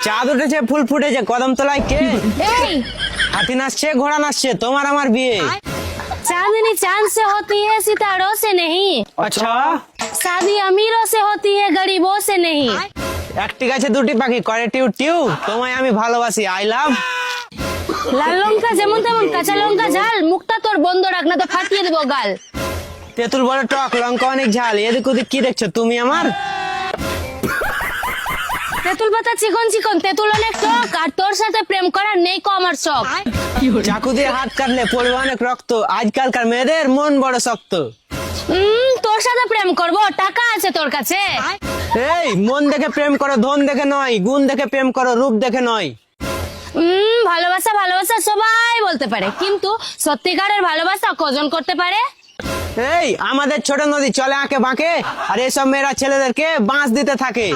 চাঁদ উঠেছে, ফুল ফুটেছে, কদম তলায় কে? এই হাতি নাচছে, ঘোড়া নাচছে, তোমার আমার বিয়ে। चांदनी चांद से होती है सितारों से नहीं। আচ্ছা, शादी अमीरों से होती है गरीबों से नहीं। একটি গাছে দুটি পাখি করে টিউ টিউ, তোমায় আমি ভালোবাসি, আই লাভ। লাল লঙ্কা যেমন তেমন, কাঁচা লঙ্কা ঝাল, মুখটা তোর বন্ধ রাখ না তো ফাটিয়ে দেবো গাল। তেঁতুল বড় টক, লঙ্কা অনেক ঝাল, এদিক ওদিক কি দেখছো তুমি আমার? তেঁতুল পাতা চিকন চিকন, তেঁতুল অনেক টক, আর তোর সাথে প্রেম করার নেই কো আমার শখ। চাকু দিয়ে হাত কাটলে পড়বে অনেক রক্ত, আজকালকার মেয়েদের মন বড় শক্ত। তোর সাথে প্রেম করব, টাকা আছে তোর কাছে? এই মন দেখে প্রেম করো, ধন দেখে নয়, গুণ দেখে প্রেম করো, রূপ দেখে নয়। ভালোবাসা ভালোবাসা সবাই বলতে পারে, কিন্তু সত্যিকারের ভালোবাসা কজন করতে পারে? এই আমাদের ছোট নদী চলে আঁকে বাঁকে, আর এসব মেয়েরা ছেলেদেরকে বাঁশ দিতে থাকে।